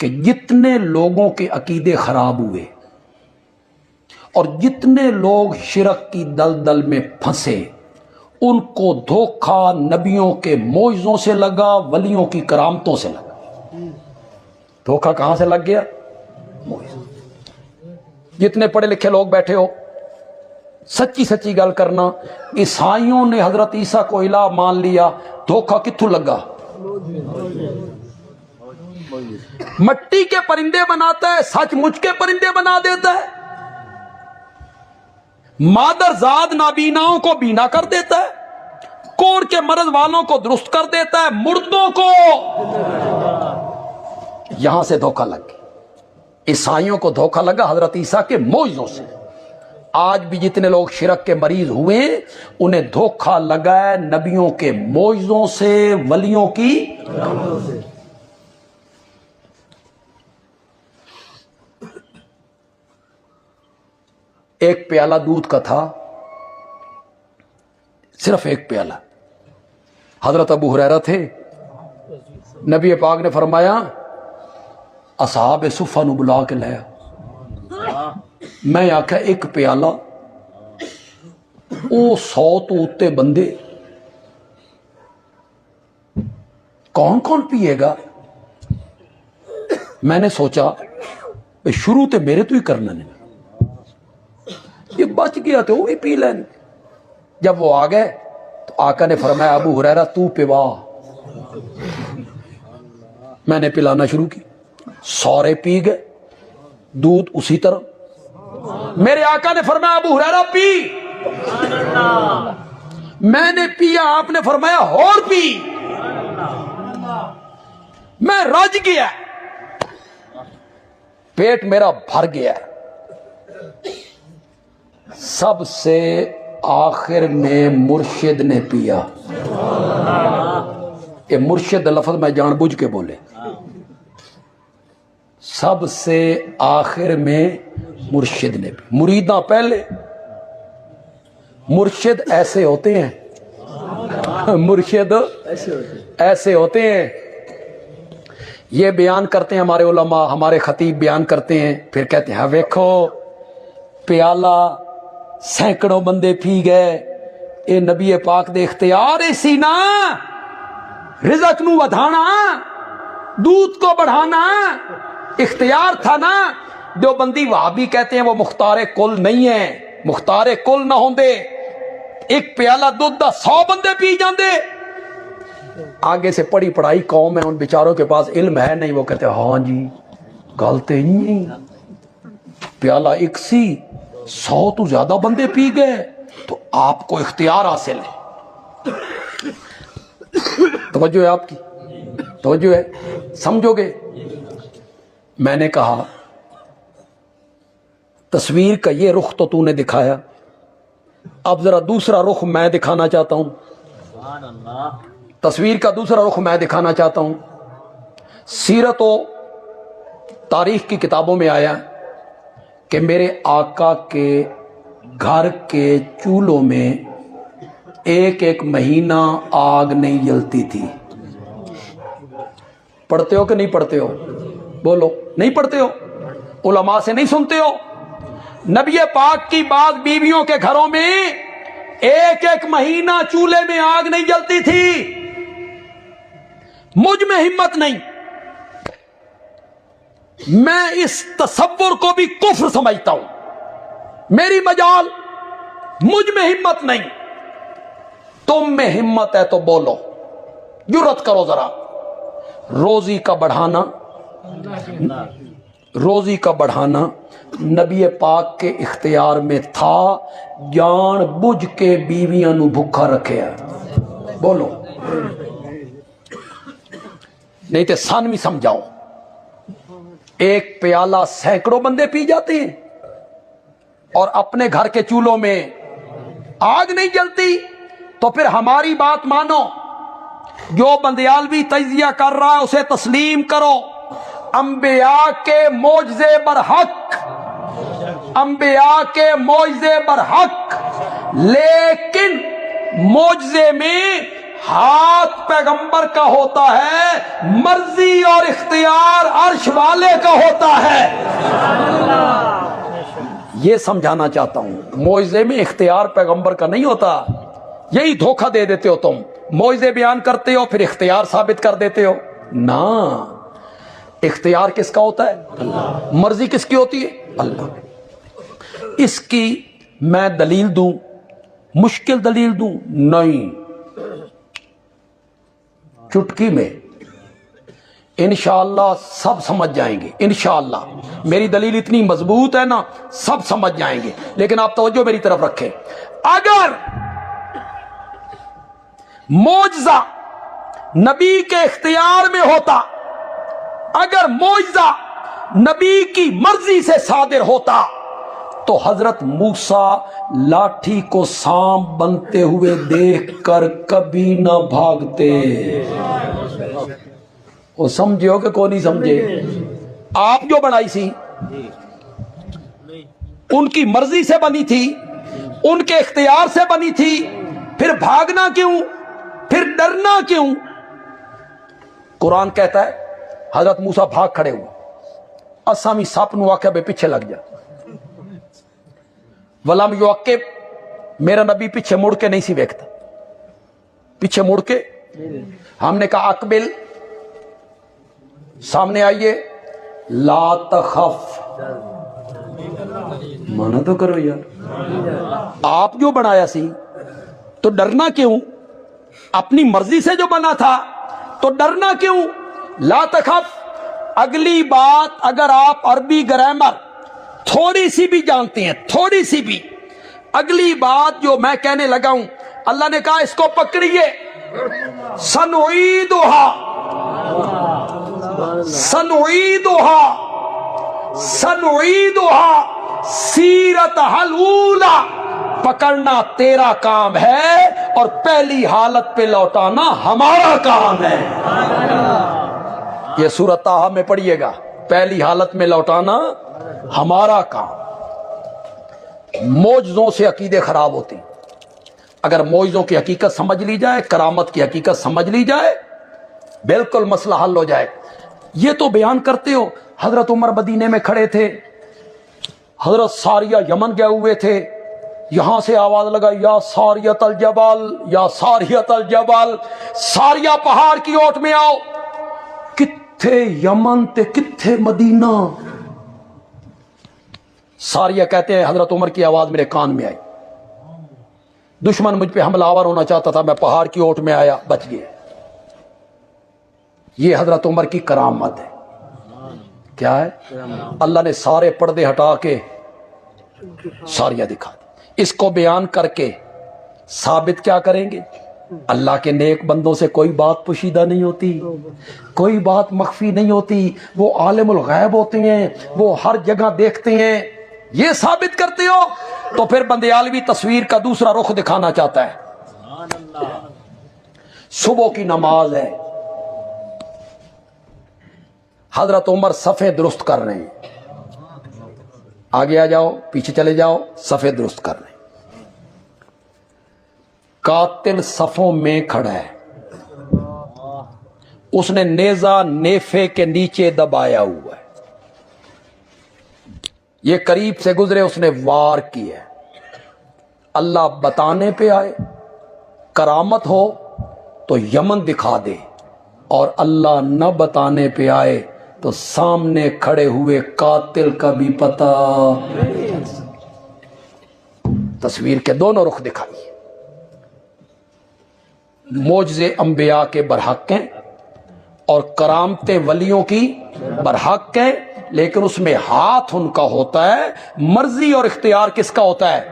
کہ جتنے لوگوں کے عقیدے خراب ہوئے اور جتنے لوگ شرک کی دلدل میں پھنسے، ان کو دھوکہ نبیوں کے معجزوں سے لگا، ولیوں کی کرامتوں سے لگا۔ دھوکہ کہاں سے لگ گیا؟ جتنے پڑھے لکھے لوگ بیٹھے ہو، سچی سچی گل کرنا، عیسائیوں نے حضرت عیسیٰ کو الہ مان لیا، دھوکہ کتھوں لگا؟ مٹی کے پرندے بناتا ہے، سچ مجھ کے پرندے بنا دیتا ہے۔ مادر زاد نابیناؤں کو بینا کر دیتا ہے، کوڑ کے مرض والوں کو درست کر دیتا ہے، مردوں کو۔ یہاں سے دھوکہ لگ گیا۔ عیسائیوں کو دھوکہ لگا حضرت عیسیٰ کے معجزوں سے۔ آج بھی جتنے لوگ شرک کے مریض ہوئے، انہیں دھوکہ لگا ہے نبیوں کے معجزوں سے، ولیوں کی۔ ایک پیالہ دودھ کا تھا، صرف ایک پیالہ۔ حضرت ابو ہریرہ تھے، نبی پاک نے فرمایا اصحاب صفہ نو بلا کے لایا۔ میں آکھا ایک پیالہ، او 100 تو اتے بندے، کون کون پیے گا؟ میں نے سوچا شروع تے میرے تو ہی کرنا نے، یہ بچ گیا تو وہ بھی پی لیں۔ جب وہ آ گئے تو آقا نے فرمایا ابو ہریرہ تو پوا۔ میں نے پلانا شروع کی، سارے پی گئے دودھ اسی طرح۔ میرے آقا نے فرمایا ابو ہریرہ پی۔ میں نے پیا، آپ نے فرمایا اور پی۔ میں رج گیا، پیٹ میرا بھر گیا۔ سب سے آخر میں مرشد نے پیا۔ یہ مرشد لفظ میں جان بوجھ کے بولے۔ سب سے آخر میں مرشد نے پیا، مریداں پہلے۔ مرشد ایسے ہوتے ہیں، مرشد ایسے ہوتے ہیں۔ یہ بیان کرتے ہیں ہمارے علماء، ہمارے خطیب بیان کرتے ہیں، پھر کہتے ہیں ویکھو پیالہ سینکڑوں بندے پی گئے، اے نبی پاک دے اختیار اسی نا، رزق نو ودھانا، دودھ کو بڑھانا اختیار تھا نا۔ دیوبندی وہابی کہتے ہیں وہ مختار کل نہیں ہے، مختار کل نہ ہوندے ایک پیالہ دودھ دا 100 بندے پی جاندے۔ آگے سے پڑھی پڑھائی قوم ہے، ان بیچاروں کے پاس علم ہے نہیں، وہ کہتے ہیں ہاں جی گالتے نہیں، پیالہ ایک سی 100 تو زیادہ بندے پی گئے تو آپ کو اختیار حاصل ہے۔ توجہ ہے آپ کی؟ توجہ ہے؟ سمجھو گے؟ میں نے کہا تصویر کا یہ رخ تو نے دکھایا، اب ذرا دوسرا رخ میں دکھانا چاہتا ہوں۔ تصویر کا دوسرا رخ میں دکھانا چاہتا ہوں۔ سیرت و تاریخ کی کتابوں میں آیا کہ میرے آقا کے گھر کے چولہوں میں ایک ایک مہینہ آگ نہیں جلتی تھی۔ پڑھتے ہو کہ نہیں پڑھتے ہو؟ بولو، نہیں پڑھتے ہو؟ علماء سے نہیں سنتے ہو؟ نبی پاک کی بعض بیویوں کے گھروں میں ایک ایک مہینہ چولہے میں آگ نہیں جلتی تھی۔ مجھ میں ہمت نہیں، میں اس تصور کو بھی کفر سمجھتا ہوں، میری مجال، مجھ میں ہمت نہیں۔ تم میں ہمت ہے تو بولو، جرات کرو ذرا۔ روزی کا بڑھانا، روزی کا بڑھانا نبی پاک کے اختیار میں تھا، جان بوجھ کے بیویاں نو بھوکا رکھے ہیں۔ بولو، نہیں تو سن بھی سمجھاؤ۔ ایک پیالہ سینکڑوں بندے پی جاتے ہیں اور اپنے گھر کے چولہوں میں آگ نہیں جلتی، تو پھر ہماری بات مانو، جو بندیالوی تجزیہ کر رہا ہے اسے تسلیم کرو۔ انبیاء کے معجزے برحق، انبیاء کے معجزے برحق، لیکن معجزے میں ہاتھ پیغمبر کا ہوتا ہے، مرضی اور اختیار عرش والے کا ہوتا ہے۔ یہ سمجھانا چاہتا ہوں، معجزے میں اختیار پیغمبر کا نہیں ہوتا۔ یہی دھوکہ دے دیتے ہو تم، معجزے بیان کرتے ہو پھر اختیار ثابت کر دیتے ہو۔ نہ، اختیار کس کا ہوتا ہے؟ اللہ۔ مرضی کس کی ہوتی ہے؟ اللہ۔ اس کی میں دلیل دوں، مشکل دلیل دوں؟ نہیں، چٹکی میں انشاءاللہ سب سمجھ جائیں گے۔ انشاءاللہ میری دلیل اتنی مضبوط ہے نا، سب سمجھ جائیں گے۔ لیکن آپ توجہ میری طرف رکھیں، اگر معجزہ نبی کے اختیار میں ہوتا، اگر معجزہ نبی کی مرضی سے صادر ہوتا تو حضرت موسیٰ لاٹھی کو سانپ بنتے ہوئے دیکھ کر کبھی نہ بھاگتے۔ وہ سمجھے ہو کہ کوئی نہیں سمجھے؟ آپ جو بنائی سی ان کی مرضی سے بنی تھی، ان کے اختیار سے بنی تھی، پھر بھاگنا کیوں؟ پھر ڈرنا کیوں؟ قرآن کہتا ہے حضرت موسیٰ بھاگ کھڑے ہوئے، اسامی سپ نو آکھیا بے پیچھے لگ جا، ولم یعقب، میرا نبی پیچھے مڑ کے نہیں سی ویکھتا، پیچھے مڑ کے ہم نے کہا اقبل، سامنے آئیے، لا تخف، مانا تو کرو یار، آپ جو بنایا سی تو ڈرنا کیوں؟ اپنی مرضی سے جو بنا تھا تو ڈرنا کیوں؟ لا تخف۔ اگلی بات، اگر آپ عربی گرامر تھوڑی سی بھی جانتے ہیں، تھوڑی سی بھی، اگلی بات جو میں کہنے لگا ہوں، اللہ نے کہا اس کو پکڑیے، سنعیدھا، سنعیدھا، سنعیدھا سیرتھا الاولی، پکڑنا تیرا کام ہے اور پہلی حالت پہ لوٹانا ہمارا کام ہے۔ یہ سورۃ طٰہٰ میں پڑھیے گا، پہلی حالت میں لوٹانا ہمارا کام۔ معجزوں سے عقیدے خراب ہوتے ہیں۔ اگر معجزوں کی حقیقت سمجھ لی جائے، کرامت کی حقیقت سمجھ لی جائے، بالکل مسئلہ حل ہو جائے۔ یہ تو بیان کرتے ہو، حضرت عمر مدینے میں کھڑے تھے، حضرت ساریہ یمن گئے ہوئے تھے، یہاں سے آواز لگا یا ساریت الجبل، یا ساریت الجبل، ساریہ پہاڑ کی اوٹ میں آؤ۔ کتھے یمن تے کتھے مدینہ؟ ساریہ کہتے ہیں حضرت عمر کی آواز میرے کان میں آئی، دشمن مجھ پہ حملہ آور ہونا چاہتا تھا، میں پہاڑ کی اوٹ میں آیا، بچ گئے۔ یہ حضرت عمر کی کرامت ہے۔ کیا ہے؟ اللہ نے سارے پردے ہٹا کے ساریہ دکھا دی۔ اس کو بیان کر کے ثابت کیا کریں گے؟ اللہ کے نیک بندوں سے کوئی بات پوشیدہ نہیں ہوتی، کوئی بات مخفی نہیں ہوتی، وہ عالم الغیب ہوتے ہیں، وہ ہر جگہ دیکھتے ہیں۔ یہ ثابت کرتے ہو تو پھر بندیالوی تصویر کا دوسرا رخ دکھانا چاہتا ہے۔ صبح کی نماز ہے، حضرت عمر صفیں درست کر رہے ہیں، آگے آ جاؤ، پیچھے چلے جاؤ، صفیں درست کر رہے ہیں۔ قاتل صفوں میں کھڑا ہے، اس نے نیزہ نیفے کے نیچے دبایا ہوا ہے، یہ قریب سے گزرے، اس نے وار کیا۔ اللہ بتانے پہ آئے، کرامت ہو تو یمن دکھا دے، اور اللہ نہ بتانے پہ آئے تو سامنے کھڑے ہوئے قاتل کا بھی پتہ۔ تصویر کے دونوں رخ دکھائیے۔ معجزے انبیاء کے برحق ہیں اور کرامتیں ولیوں کی برحق ہیں، لیکن اس میں ہاتھ ان کا ہوتا ہے، مرضی اور اختیار کس کا ہوتا ہے؟